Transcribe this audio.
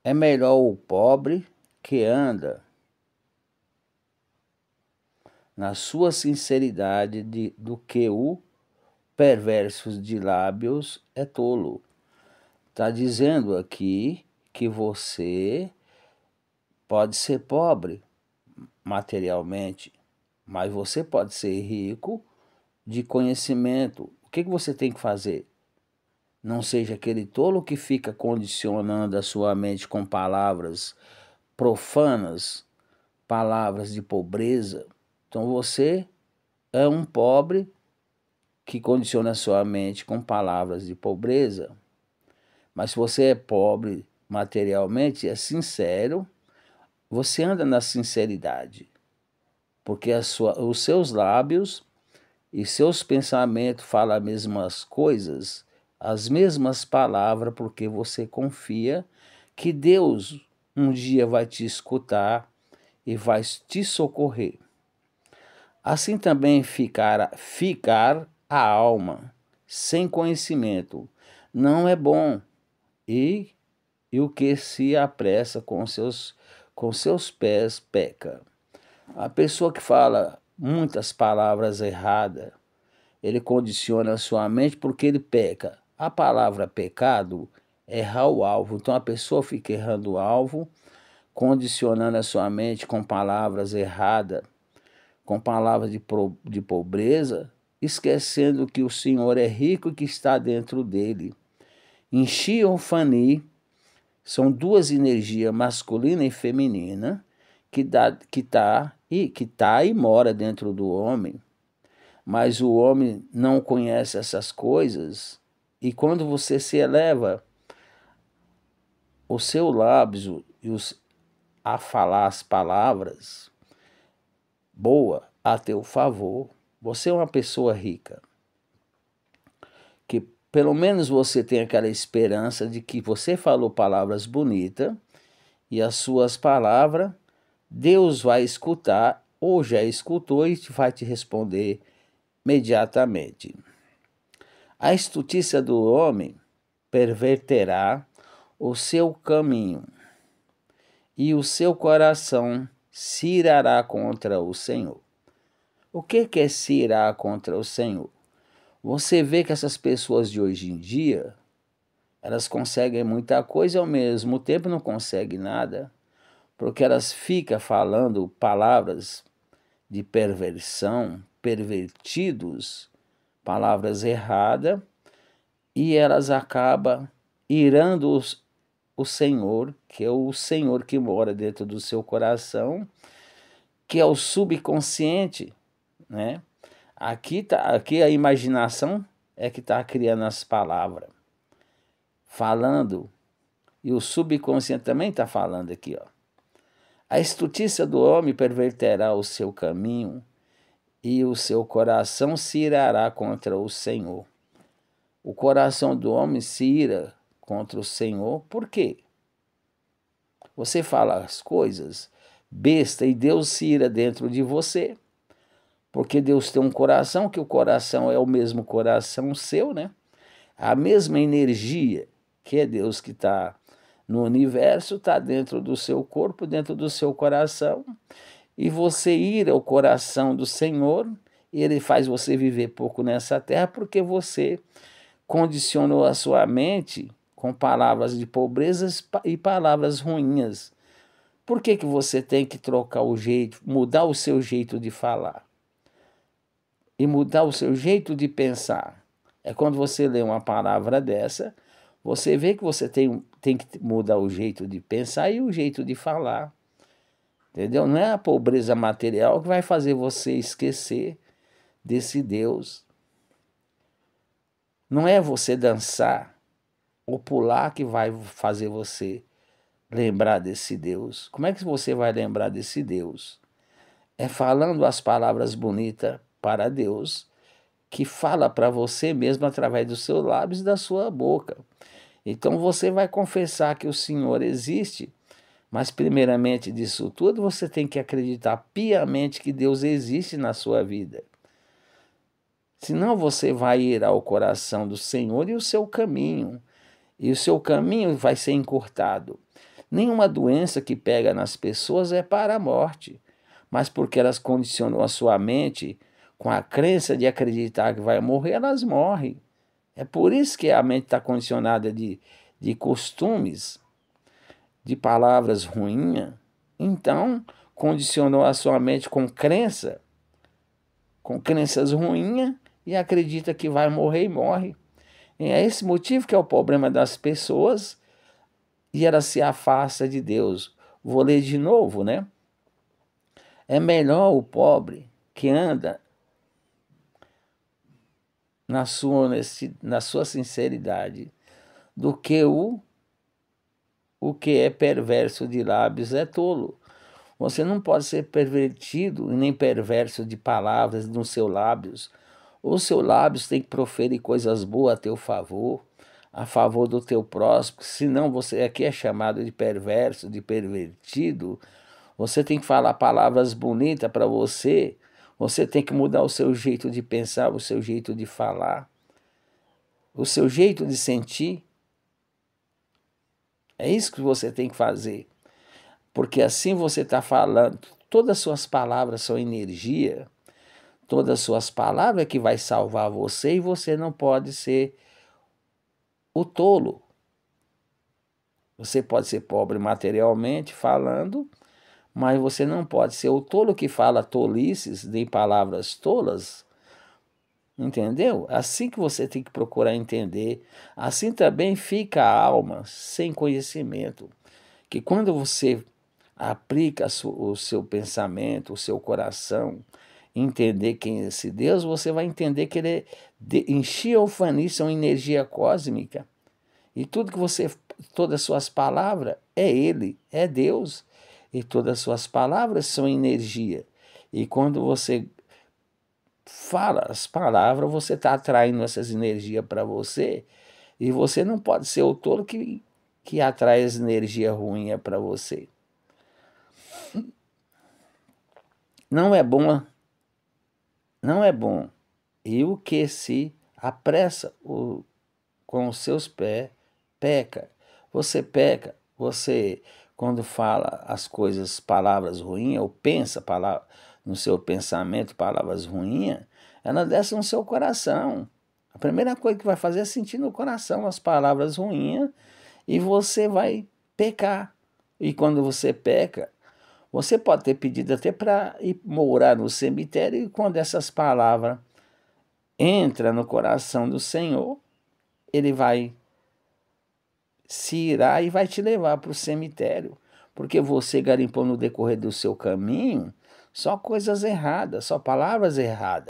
É melhor o pobre que anda na sua sinceridade do que o perverso de lábios é tolo. Está dizendo aqui que você pode ser pobre materialmente, mas você pode ser rico de conhecimento. O que você tem que fazer? Não seja aquele tolo que fica condicionando a sua mente com palavras profanas, palavras de pobreza. Então você é um pobre que condiciona a sua mente com palavras de pobreza. Mas se você é pobre materialmente, é sincero, você anda na sinceridade, porque os seus lábios e seus pensamentos falam as mesmas coisas, as mesmas palavras, porque você confia que Deus um dia vai te escutar e vai te socorrer. Assim também ficar a alma sem conhecimento não é bom, e o que se apressa com seus pés peca. A pessoa que fala muitas palavras erradas, ele condiciona a sua mente porque ele peca. A palavra pecado é errar o alvo. Então a pessoa fica errando o alvo, condicionando a sua mente com palavras erradas, com palavras de pobreza, esquecendo que o Senhor é rico e que está dentro dele. Enxionfani são duas energias, masculina e feminina, que tá e mora dentro do homem. Mas o homem não conhece essas coisas, e quando você se eleva o seu lábio a falar as palavras boa a teu favor, você é uma pessoa rica. Que pelo menos você tem aquela esperança de que você falou palavras bonitas e as suas palavras Deus vai escutar ou já escutou e vai te responder imediatamente. A estutícia do homem perverterá o seu caminho, e o seu coração se irará contra o Senhor. O que é se irar contra o Senhor? Você vê que essas pessoas de hoje em dia, elas conseguem muita coisa e ao mesmo tempo não conseguem nada, porque elas ficam falando palavras de perversão, pervertidos, palavras erradas, e elas acabam irando o Senhor, que é o Senhor que mora dentro do seu coração, que é o subconsciente, né? Aqui a imaginação é que está criando as palavras, falando, e o subconsciente também está falando aqui, ó. A estutícia do homem perverterá o seu caminho, e o seu coração se irará contra o Senhor. O coração do homem se ira contra o Senhor, por quê? Você fala as coisas besta e Deus se ira dentro de você, porque Deus tem um coração, que o coração é o mesmo coração seu, né? A mesma energia que é Deus que está no universo, está dentro do seu corpo, dentro do seu coração, e você ira o coração do Senhor, e Ele faz você viver pouco nessa terra, porque você condicionou a sua mente com palavras de pobreza e palavras ruins. Por que você tem que trocar o jeito, mudar o seu jeito de falar? E mudar o seu jeito de pensar? É quando você lê uma palavra dessa, você vê que você tem que mudar o jeito de pensar e o jeito de falar. Entendeu? Não é a pobreza material que vai fazer você esquecer desse Deus. Não é você dançar ou pular que vai fazer você lembrar desse Deus. Como é que você vai lembrar desse Deus? É falando as palavras bonitas para Deus, que fala para você mesmo através dos seus lábios e da sua boca. Então você vai confessar que o Senhor existe, mas primeiramente disso tudo você tem que acreditar piamente que Deus existe na sua vida. Senão você vai ir ao coração do Senhor e o seu caminho vai ser encurtado. Nenhuma doença que pega nas pessoas é para a morte, mas porque elas condicionam a sua mente com a crença de acreditar que vai morrer, elas morrem. É por isso que a mente está condicionada de costumes, de palavras ruins. Então, condicionou a sua mente com crenças ruins e acredita que vai morrer e morre. E é esse motivo que é o problema das pessoas e elas se afastam de Deus. Vou ler de novo, né? É melhor o pobre que anda na sua sinceridade do que o que é perverso de lábios é tolo. Você não pode ser pervertido e nem perverso de palavras nos seus lábios. Os seus lábios têm que proferir coisas boas a teu favor, a favor do teu próximo, senão você aqui é chamado de perverso, de pervertido. Você tem que falar palavras bonitas para você. Você tem que mudar o seu jeito de pensar, o seu jeito de falar, o seu jeito de sentir. É isso que você tem que fazer. Porque assim você está falando, todas as suas palavras são energia, todas as suas palavras é que vai salvar você e você não pode ser o tolo. Você pode ser pobre materialmente falando, mas você não pode ser o tolo que fala tolices, nem palavras tolas, entendeu? Assim que você tem que procurar entender. Assim também fica a alma sem conhecimento, que quando você aplica o seu pensamento, o seu coração, entender quem é esse Deus, você vai entender que ele é enchia ou fanir são energia cósmica. E tudo que você, todas as suas palavras é Ele, é Deus. E todas as suas palavras são energia. E quando você fala as palavras, você está atraindo essas energias para você. E você não pode ser o tolo que atrai as energias ruins para você. Não é bom, não é bom. E o que se apressa com os seus pés, peca. Você peca, você quando fala as coisas, palavras ruins, ou pensa no seu pensamento palavras ruins, ela desce no seu coração. A primeira coisa que vai fazer é sentir no coração as palavras ruins e você vai pecar. E quando você peca, você pode ter pedido até para ir morar no cemitério e quando essas palavras entram no coração do Senhor, Ele vai se irar e vai te levar para o cemitério, porque você garimpou no decorrer do seu caminho só coisas erradas, só palavras erradas.